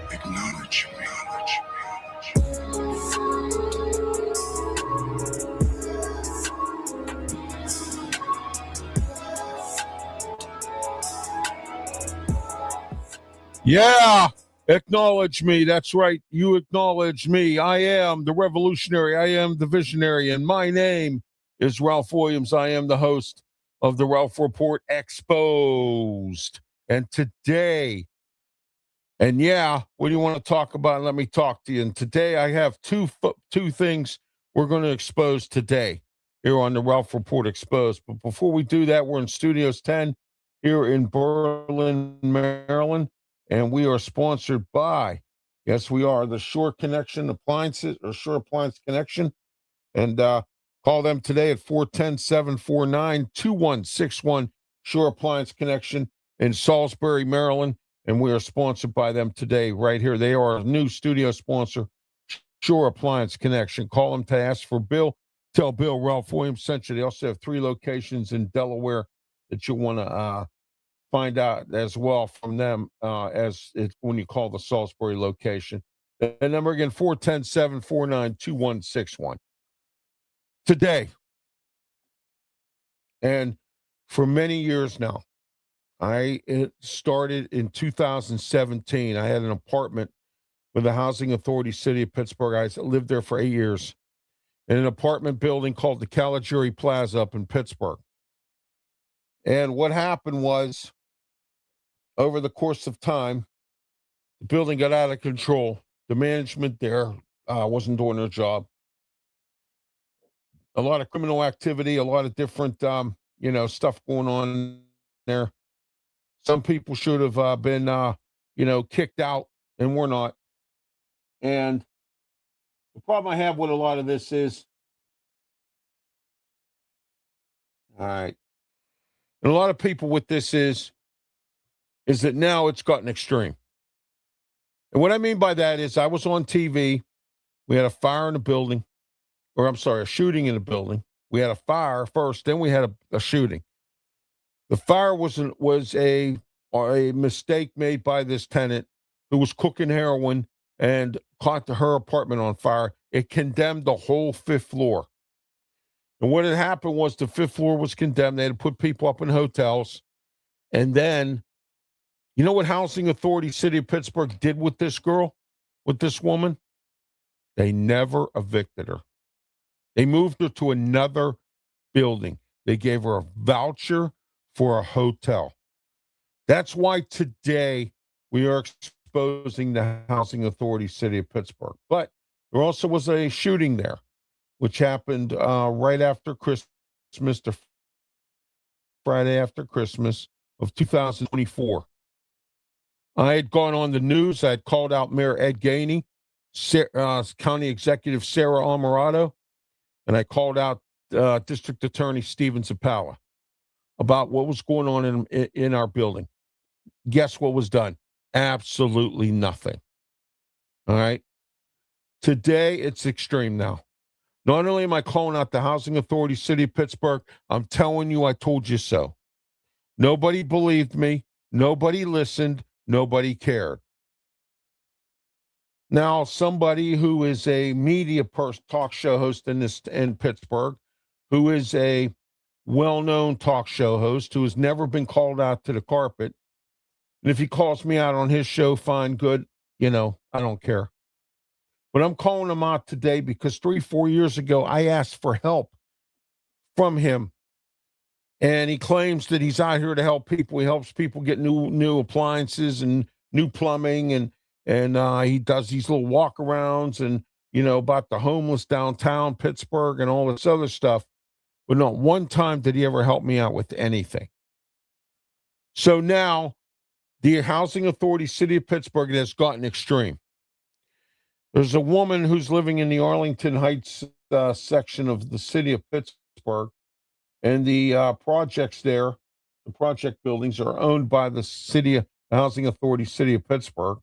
Acknowledge me. Yeah, acknowledge me. That's right. You acknowledge me. I am the revolutionary. I am the visionary. And my name is Ralph Williams. I am the host of the Ralph Report Exposed. And today, and yeah, what do you want to talk about? Let me talk to you. And today I have two things we're going to expose today here on the Ralph Report Exposed. But before we do that, we're in Studios 10 here in Berlin, Maryland. And we are sponsored by, yes, we are, the Shore Connection Appliances, or Shore Appliance Connection. And call them today at 410-749-2161, Shore Appliance Connection in Salisbury, Maryland. And we are sponsored by them today right here. They are a new studio sponsor, Shore Appliance Connection. Call them to ask for Bill. Tell Bill Ralph Williams sent you. They also have 3 locations in Delaware that you want to find out as well from them as it's when you call the Salisbury location. The number again, 410-749-2161. Today, and for many years now, it started in 2017. I had an apartment with the Housing Authority City of Pittsburgh. I lived there for 8 years in an apartment building called the Caligiuri Plaza up in Pittsburgh. And what happened was, over the course of time, the building got out of control. The management there wasn't doing their job. A lot of criminal activity, a lot of different, stuff going on there. Some people should have been, kicked out, and we're not. And the problem I have with a lot of this is, all right, and a lot of people with this is that now it's gotten extreme. And what I mean by that is I was on TV. We had a fire in the building, or I'm sorry, a shooting in the building. We had a fire first, then we had a shooting. The fire was a mistake made by this tenant who was cooking heroin and caught her apartment on fire. It condemned the whole 5th floor. And what had happened was the 5th floor was condemned. They had to put people up in hotels. And then, you know what Housing Authority City of Pittsburgh did with this girl, with this woman? They never evicted her. They moved her to another building. They gave her a voucher for a hotel. That's why today we are exposing the Housing Authority City of Pittsburgh. But there also was a shooting there, which happened right after Christmas, the Friday after Christmas of 2024. I had gone on the news. I had called out Mayor Ed Gainey, County Executive Sarah Almirado, and I called out District Attorney Steven Zappala about what was going on in our building. Guess what was done? Absolutely nothing. All right. Today, it's extreme now. Not only am I calling out the Housing Authority, City of Pittsburgh, I'm telling you, I told you so. Nobody believed me. Nobody listened. Nobody cared. Now, somebody who is a media talk show host in Pittsburgh, who is a well-known talk show host, who has never been called out to the carpet, and if he calls me out on his show, fine, good. I don't care. But I'm calling him out today because 3-4 years ago, I asked for help from him. And he claims that he's out here to help people. He helps people get new appliances and new plumbing. And he does these little walkarounds and, about the homeless downtown Pittsburgh and all this other stuff. But not one time did he ever help me out with anything. So now the Housing Authority, City of Pittsburgh, has gotten extreme. There's a woman who's living in the Arlington Heights section of the city of Pittsburgh, and the projects there, the project buildings, are owned by the Housing Authority, City of Pittsburgh.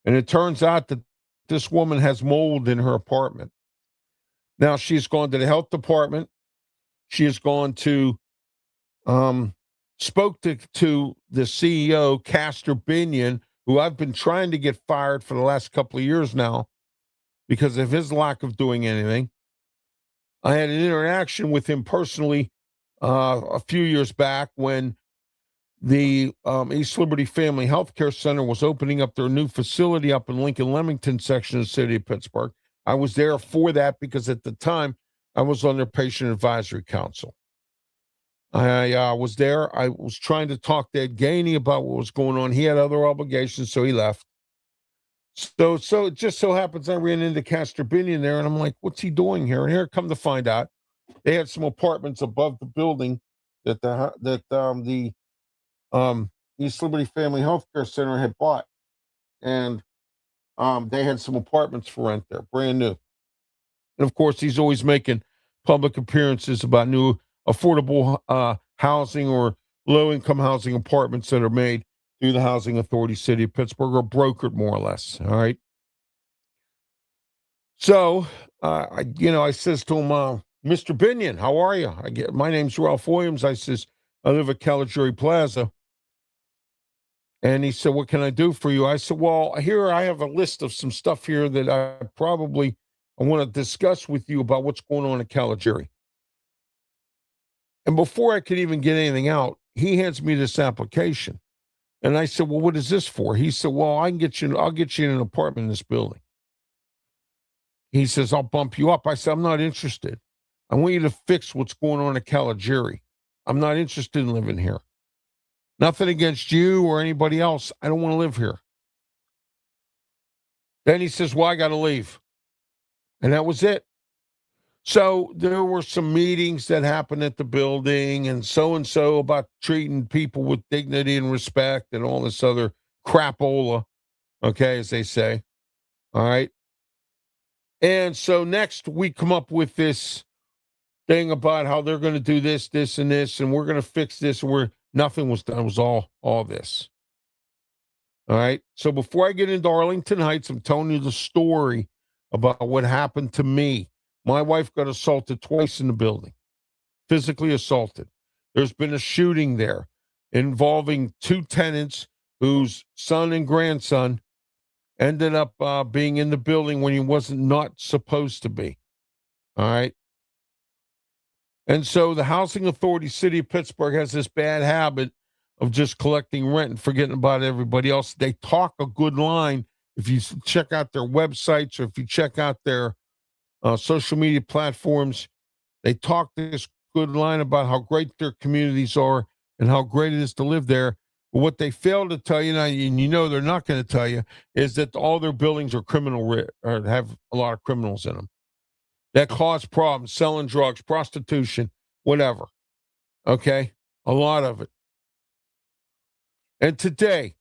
And it turns out that this woman has mold in her apartment. Now, she's gone to the health department. She has gone to, spoke to the CEO, Castor Binion, who I've been trying to get fired for the last couple of years now because of his lack of doing anything. I had an interaction with him personally a few years back when the East Liberty Family Healthcare Center was opening up their new facility up in Lincoln-Leamington section of the city of Pittsburgh. I was there for that because at the time I was on their patient advisory council. I was there. I was trying to talk to Ed Gainey about what was going on. He had other obligations, so he left. So it just so happens I ran into Castor Binion there, and I'm like, what's he doing here? And here, come to find out, they had some apartments above the building that the East Liberty Family Healthcare Center had bought, and they had some apartments for rent there, brand new. And of course, he's always making public appearances about new affordable housing or low-income housing apartments that are made through the Housing Authority, City of Pittsburgh, or brokered more or less. All right. So, I says to him, Mr. Binion, how are you? My name's Ralph Williams. I says, I live at Caligari Plaza. And he said, what can I do for you? I said, well, here I have a list of some stuff here that I want to discuss with you about what's going on at Caligari. And before I could even get anything out, he hands me this application. And I said, well, what is this for? He said, well, I'll get you in an apartment in this building. He says, I'll bump you up. I said, I'm not interested. I want you to fix what's going on at Caligari. I'm not interested in living here. Nothing against you or anybody else. I don't want to live here. Then he says, well, I got to leave. And that was it. So there were some meetings that happened at the building and so about treating people with dignity and respect and all this other crapola, okay, as they say. All right. And so next we come up with this thing about how they're going to do this, this, and this, and we're going to fix this. Nothing was done. It was all this. All right. So before I get into Arlington Heights, I'm telling you the story about what happened to me. My wife got assaulted twice in the building, physically assaulted. There's been a shooting there involving two tenants whose son and grandson ended up being in the building when he wasn't not supposed to be. All right. And so the Housing Authority, City of Pittsburgh, has this bad habit of just collecting rent and forgetting about everybody else. They talk a good line. If you check out their websites or if you check out their social media platforms, they talk this good line about how great their communities are and how great it is to live there. But what they fail to tell you, now, and they're not going to tell you, is that all their buildings are or have a lot of criminals in them that cause problems, selling drugs, prostitution, whatever. Okay? A lot of it. And today,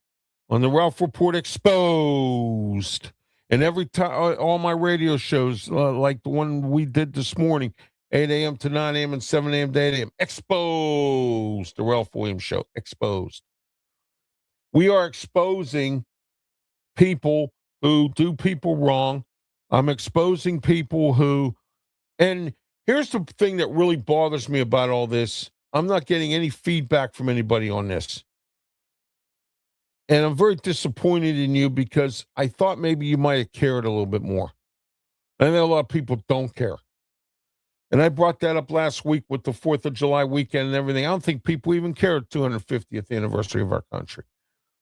on the Ralph Report Exposed, and every time, all my radio shows, like the one we did this morning, 8 a.m. to 9 a.m. and 7 a.m. to 8 a.m., Exposed, the Ralph Williams Show, Exposed. We are exposing people who do people wrong I'm exposing people who, and here's the thing that really bothers me about all this. I'm not getting any feedback from anybody on this. And I'm very disappointed in you because I thought maybe you might have cared a little bit more. I know a lot of people don't care. And I brought that up last week with the 4th of July weekend and everything. I don't think people even care at 250th anniversary of our country.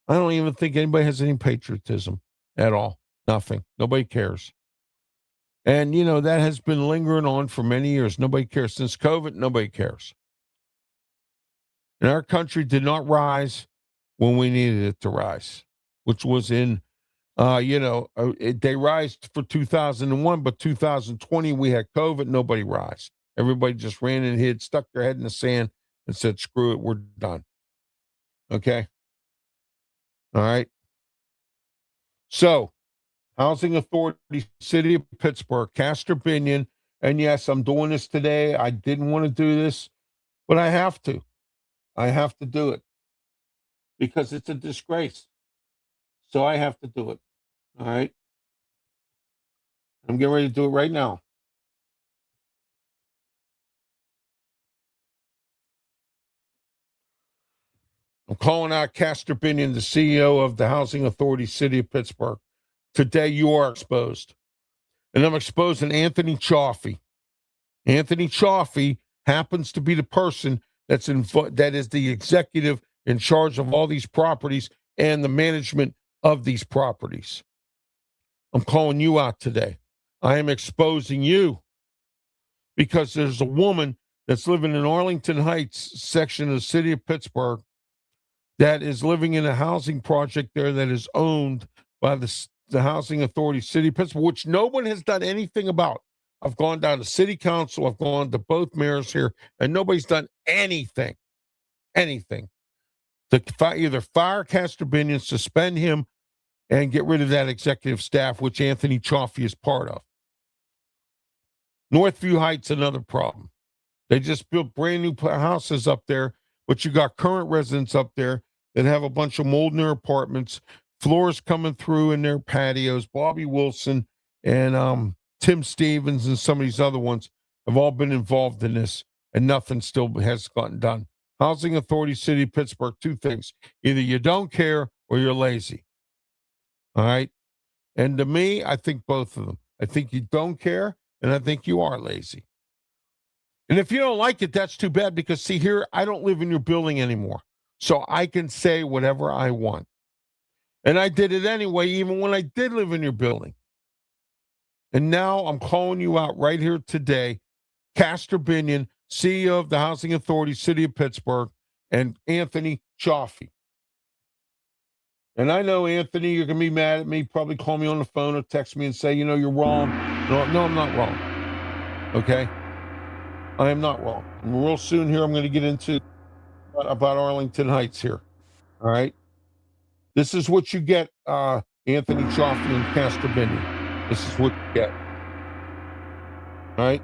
I don't even think anybody has any patriotism at all. Nothing. Nobody cares. And, that has been lingering on for many years. Nobody cares. Since COVID, nobody cares. And our country did not rise when we needed it to rise, which was in, they rised for 2001, but 2020, we had COVID. Nobody rised. Everybody just ran and hid, stuck their head in the sand and said, screw it, we're done. Okay? All right? So, Housing Authority, City of Pittsburgh, Castor Binion, and yes, I'm doing this today. I didn't want to do this, but I have to. I have to do it because it's a disgrace. So I have to do it. All right? I'm getting ready to do it right now. I'm calling out Castor Binion, the CEO of the Housing Authority, City of Pittsburgh. Today, you are exposed. And I'm exposing Anthony Chaffee. Anthony Chaffee happens to be the person that is the executive in charge of all these properties and the management of these properties. I'm calling you out today. I am exposing you because there's a woman that's living in Arlington Heights section of the city of Pittsburgh that is living in a housing project there that is owned by the Housing Authority, City of Pittsburgh, which no one has done anything about. I've gone down to city council. I've gone to both mayors here, and nobody's done anything to either fire Castor Binion, suspend him, and get rid of that executive staff, which Anthony Chaffee is part of. Northview Heights, another problem. They just built brand new houses up there, but you got current residents up there that have a bunch of mold in their apartments, floors coming through in their patios. Bobby Wilson and Tim Stevens and some of these other ones have all been involved in this, and nothing still has gotten done. Housing Authority, City of Pittsburgh, two things. Either you don't care or you're lazy. All right? And to me, I think both of them. I think you don't care, and I think you are lazy. And if you don't like it, that's too bad because, see, here, I don't live in your building anymore. So I can say whatever I want. And I did it anyway, even when I did live in your building. And now I'm calling you out right here today. Castor Binion, CEO of the Housing Authority, City of Pittsburgh, and Anthony Chaffee. And I know, Anthony, you're going to be mad at me, probably call me on the phone or text me and say, you're wrong. No, I'm not wrong. Okay? I am not wrong. And real soon here, I'm going to get into about Arlington Heights here. All right? This is what you get, Anthony Chaffee and Castor Binion. This is what you get. All right?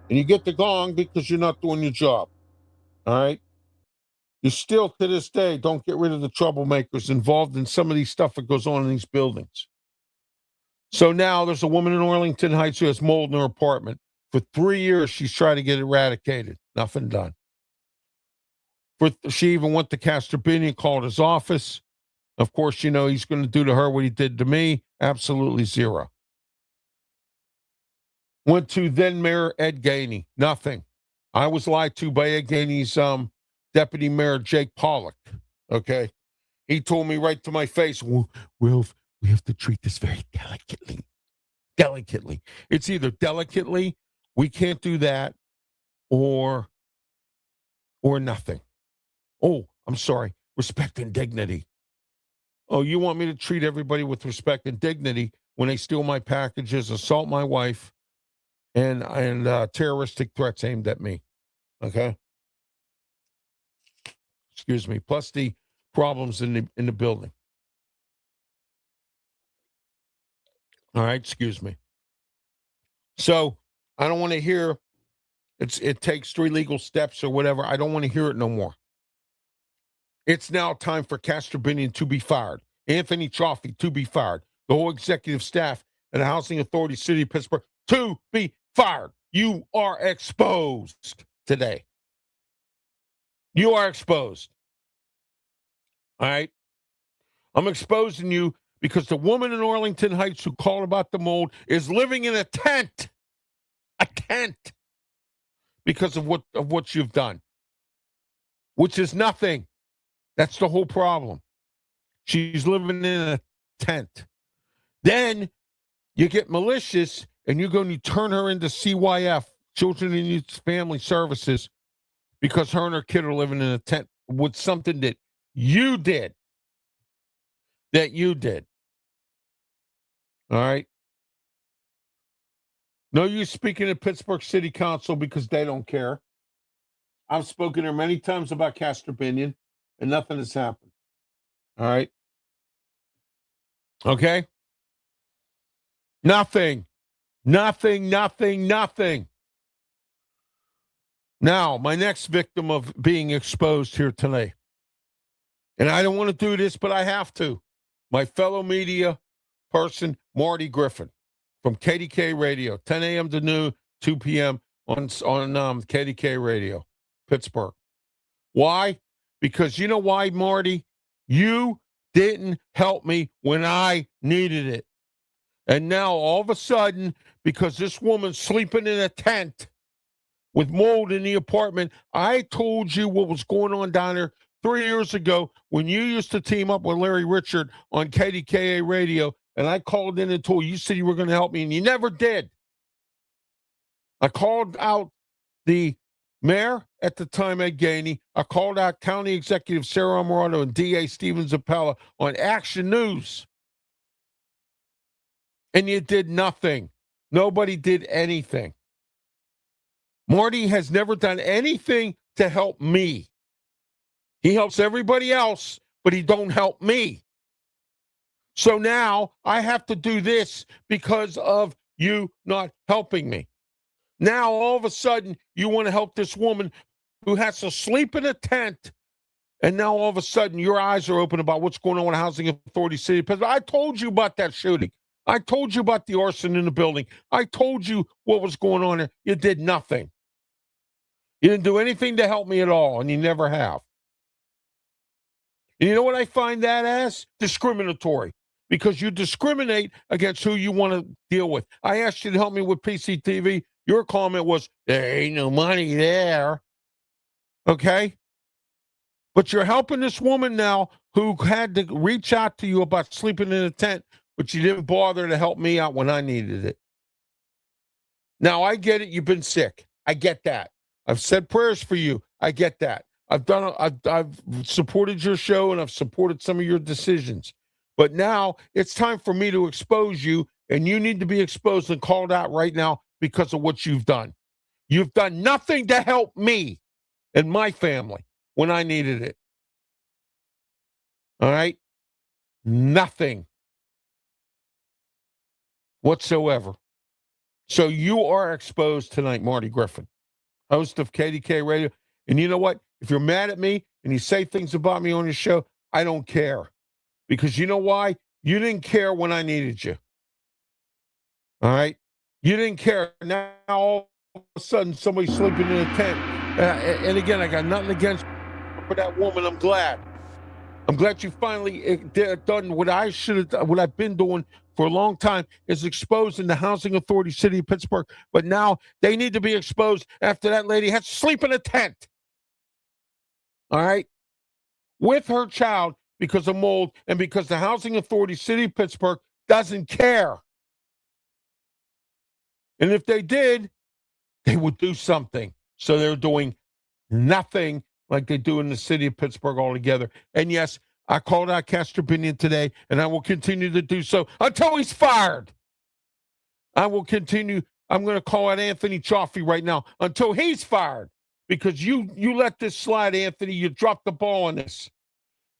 And you get the gong because you're not doing your job. All right? You still, to this day, don't get rid of the troublemakers involved in some of these stuff that goes on in these buildings. So now there's a woman in Arlington Heights who has mold in her apartment. For 3 years, she's trying to get it eradicated. Nothing done. She even went to Castor Binion, called his office. Of course, he's going to do to her what he did to me. Absolutely zero. Went to then Mayor Ed Gainey. Nothing. I was lied to by Ed Gainey's Deputy Mayor Jake Pollock. Okay. He told me right to my face, well, we have to treat this very delicately. Delicately. It's either delicately, we can't do that, or nothing. Oh, I'm sorry. Respect and dignity. Oh, you want me to treat everybody with respect and dignity when they steal my packages, assault my wife, and terroristic threats aimed at me. Okay? Excuse me. Plus the problems in the building. All right, excuse me. So I don't want to hear it takes 3 legal steps or whatever. I don't want to hear it no more. It's now time for Castor Binion to be fired. Anthony Chaffee to be fired. The whole executive staff at the Housing Authority City of Pittsburgh to be fired. You are exposed today. You are exposed. All right? I'm exposing you because the woman in Arlington Heights who called about the mold is living in a tent because of what you've done, which is nothing. That's the whole problem. She's living in a tent. Then you get malicious and you're going to turn her into CYF, Children in Youth Family Services, because her and her kid are living in a tent with something that you did. All right? No use speaking at Pittsburgh City Council because they don't care. I've spoken there many times about Castor Binion, and nothing has happened. All right? Okay? Nothing. Now, my next victim of being exposed here tonight, and I don't want to do this, but I have to, my fellow media person, Marty Griffin from KDK Radio, 10 a.m. to noon, 2 p.m. on KDK Radio, Pittsburgh. Why? Because you know why, Marty? You didn't help me when I needed it. And now, all of a sudden, because this woman's sleeping in a tent with mold in the apartment, I told you what was going on down there 3 years ago when you used to team up with Larry Richard on KDKA Radio, and I called in and told you, you said you were going to help me, and you never did. I called out the mayor at the time, Ed Gainey. I called out County Executive Sarah Amarato and DA Steven Zappella on Action News. And you did nothing. Nobody did anything. Marty has never done anything to help me. He helps everybody else, but he don't help me. So now I have to do this because of you not helping me. Now, all of a sudden, you want to help this woman who has to sleep in a tent, and now all of a sudden your eyes are open about what's going on with Housing Authority City of Pittsburgh. I told you about that shooting. I told you about the arson in the building. I told you what was going on there. You did nothing. You didn't do anything to help me at all, and you never have. And you know what I find that as? Discriminatory. Because you discriminate against who you want to deal with. I asked you to help me with PCTV. Your comment was, there ain't no money there. Okay? But you're helping this woman now who had to reach out to you about sleeping in a tent, but you didn't bother to help me out when I needed it. Now, I get it. You've been sick. I get that. I've said prayers for you. I get that. I've supported your show, and I've supported some of your decisions. But now it's time for me to expose you, and you need to be exposed and called out right now because of what you've done. You've done nothing to help me and my family when I needed it. All right? Nothing whatsoever. So you are exposed tonight, Marty Griffin, host of KDK Radio. And you know what? If you're mad at me and you say things about me on your show, I don't care. Because you know why? You didn't care when I needed you. All right? You didn't care. Now, all of a sudden, somebody's sleeping in a tent. And again, I got nothing against for that woman. I'm glad. I'm glad you finally done what I should have, what I've been doing for a long time, is exposing the Housing Authority City of Pittsburgh. But now they need to be exposed after that lady has to sleep in a tent. All right? With her child because of mold and because the Housing Authority City of Pittsburgh doesn't care. And if they did, they would do something. So they're doing nothing like they do in the city of Pittsburgh altogether. And yes, I called out Castor Binion today, and I will continue to do so until he's fired. I will continue. I'm going to call out Anthony Chaffee right now until he's fired, because you let this slide, Anthony. You dropped the ball on this.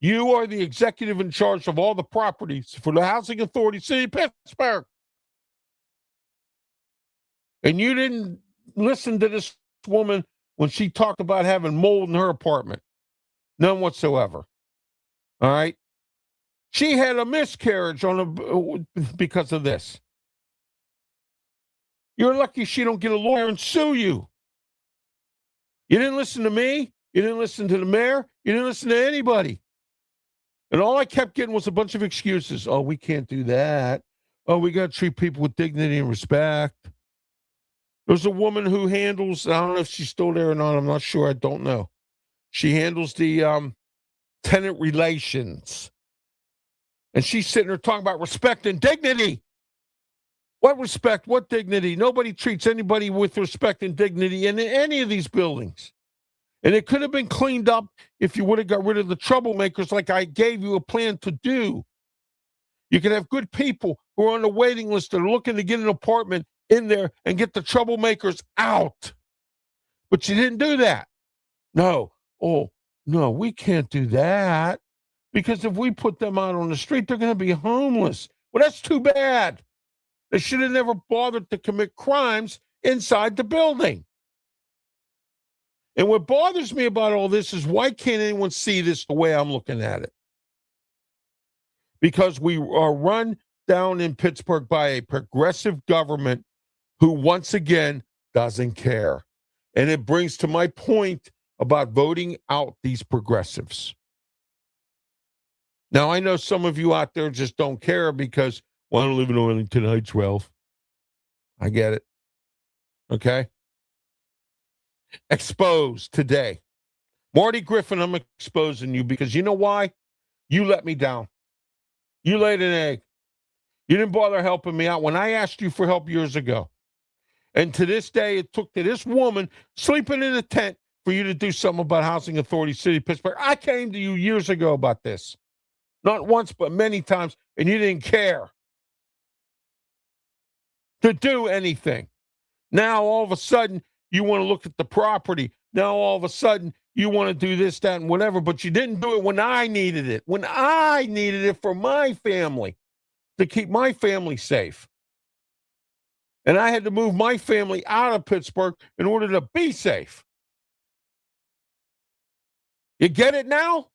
You are the executive in charge of all the properties for the Housing Authority City of Pittsburgh. And you didn't listen to this woman when she talked about having mold in her apartment. None whatsoever. All right? She had a miscarriage because of this. You're lucky she don't get a lawyer and sue you. You didn't listen to me. You didn't listen to the mayor. You didn't listen to anybody. And all I kept getting was a bunch of excuses. Oh, we can't do that. Oh, we got to treat people with dignity and respect. There's a woman who handles, I don't know if she's still there or not. I'm not sure. I don't know. She handles the tenant relations. And she's sitting there talking about respect and dignity. What respect? What dignity? Nobody treats anybody with respect and dignity in any of these buildings. And it could have been cleaned up if you would have got rid of the troublemakers like I gave you a plan to do. You can have good people who are on the waiting list that are looking to get an apartment in there and get the troublemakers out. But you didn't do that. No. Oh, no, we can't do that. Because if we put them out on the street, they're going to be homeless. Well, that's too bad. They should have never bothered to commit crimes inside the building. And what bothers me about all this is why can't anyone see this the way I'm looking at it? Because we are run down in Pittsburgh by a progressive government who, once again, doesn't care. And it brings to my point about voting out these progressives. Now, I know some of you out there just don't care because, well, I don't live in Arlington Heights, Ralph. I get it. Okay? Exposed today. Marty Griffin, I'm exposing you because you know why? You let me down. You laid an egg. You didn't bother helping me out when I asked you for help years ago. And to this day, it took to this woman sleeping in a tent for you to do something about Housing Authority City of Pittsburgh. I came to you years ago about this. Not once, but many times, and you didn't care to do anything. Now, all of a sudden, you want to look at the property. Now, all of a sudden, you want to do this, that, and whatever, but you didn't do it when I needed it. When I needed it for my family, to keep my family safe. And I had to move my family out of Pittsburgh in order to be safe. You get it now?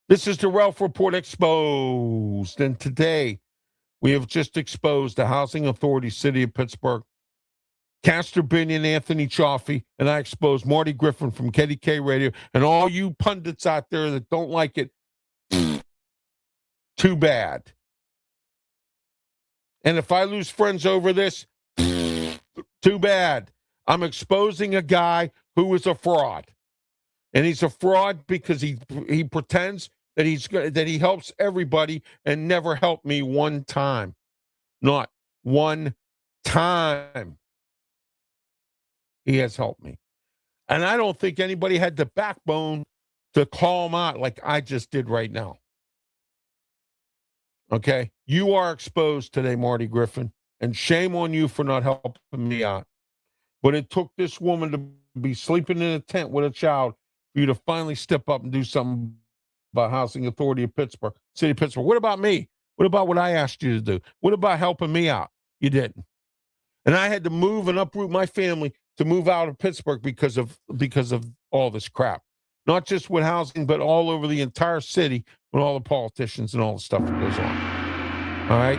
This is the Ralph Report Exposed. And today, we have just exposed the Housing Authority City of Pittsburgh, Castor Binion, Anthony Chaffee, and I exposed Marty Griffin from KDK Radio. And all you pundits out there that don't like it, too bad. And if I lose friends over this, too bad. I'm exposing a guy who is a fraud. And he's a fraud because he pretends that he helps everybody and never helped me one time. Not one time. He has helped me. And I don't think anybody had the backbone to call him out like I just did right now. Okay? You are exposed today, Marty Griffin, and shame on you for not helping me out. But it took this woman to be sleeping in a tent with a child for you to finally step up and do something about Housing Authority of Pittsburgh, City of Pittsburgh. What about me? What about what I asked you to do? What about helping me out? You didn't. And I had to move and uproot my family to move out of Pittsburgh because of all this crap. Not just with housing, but all over the entire city with all the politicians and all the stuff that goes on. All right?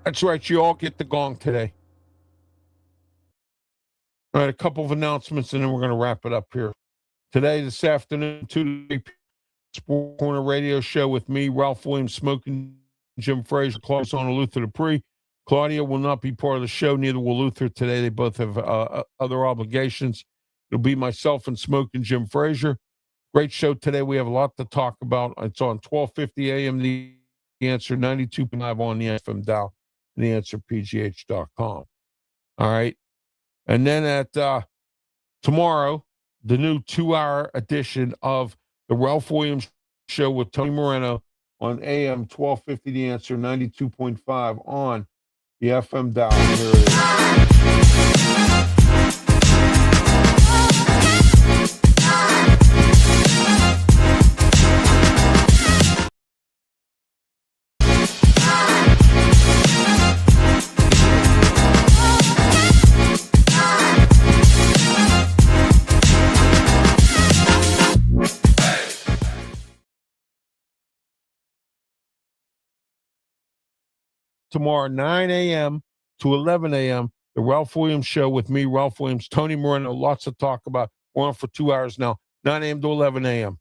That's right. You all get the gong today. All right, a couple of announcements, and then we're going to wrap it up here. Today, this afternoon, 2 to 3 p.m., Sport Corner Radio Show with me, Ralph Williams, Smoking Jim Frazier, Claudia on Luther Dupree. Claudia will not be part of the show. Neither will Luther today. They both have other obligations. It'll be myself and Smoking Jim Frazier. Great show today. We have a lot to talk about. It's on 1250 a.m. The Answer, 92.5 on the FM dial, and theanswerpgh.com. All right. And then at tomorrow, the new 2-hour edition of the Ralph Williams Show with Tony Moreno on AM 1250 The Answer, 92.5 on the FM dial. Here it is. tomorrow, 9 a.m. to 11 a.m., the Ralph Williams Show with me, Ralph Williams, Tony Moreno, lots to talk about. We're on for 2 hours now, 9 a.m. to 11 a.m.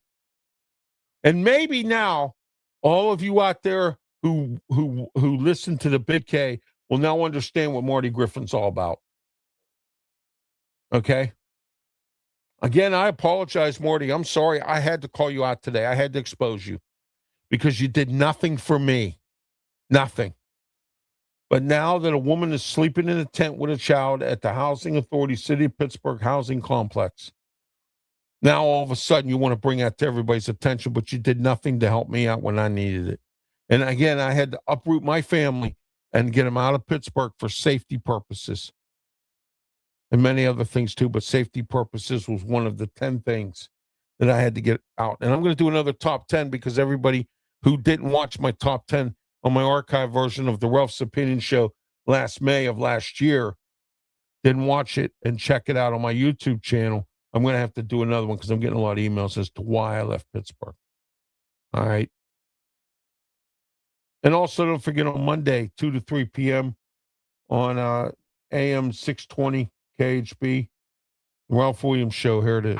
And maybe now, all of you out there who listen to the Big K will now understand what Marty Griffin's all about. Okay? Again, I apologize, Marty. I'm sorry. I had to call you out today. I had to expose you because you did nothing for me. Nothing. But now that a woman is sleeping in a tent with a child at the Housing Authority City of Pittsburgh Housing Complex, now all of a sudden you want to bring that to everybody's attention, but you did nothing to help me out when I needed it. And again, I had to uproot my family and get them out of Pittsburgh for safety purposes. And many other things too, but safety purposes was one of the 10 things that I had to get out. And I'm going to do another top 10 because everybody who didn't watch my top 10 on my archive version of the Ralph's Opinion Show last May of last year, didn't watch it and check it out on my YouTube channel. I'm going to have to do another one because I'm getting a lot of emails as to why I left Pittsburgh. All right. And also don't forget on Monday, 2 to 3 p.m. on AM 620 KHB, Ralph Williams Show. Here it is.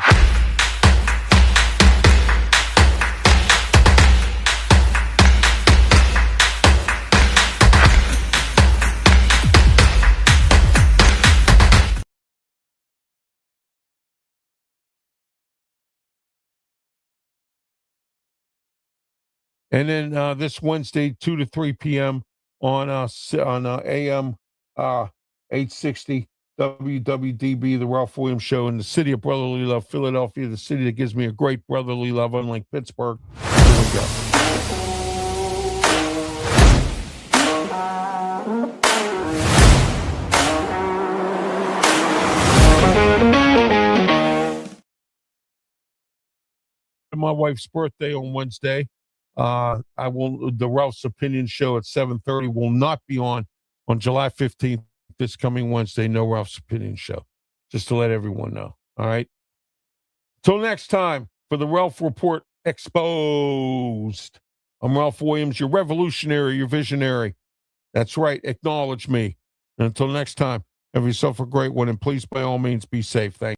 And then this Wednesday, 2 to 3 p.m. on AM 860 WWDB, the Ralph Williams Show in the city of brotherly love, Philadelphia, the city that gives me a great brotherly love, unlike Pittsburgh. Here we go. My wife's birthday on Wednesday. The Ralph's Opinion Show at 7:30 will not be on July 15th, this coming Wednesday. No Ralph's Opinion Show, just to let everyone know. All right. Till next time for the Ralph Report Exposed. I'm Ralph Williams, your revolutionary, your visionary. That's right. Acknowledge me. And until next time, have yourself a great one, and please, by all means, be safe. Thank you.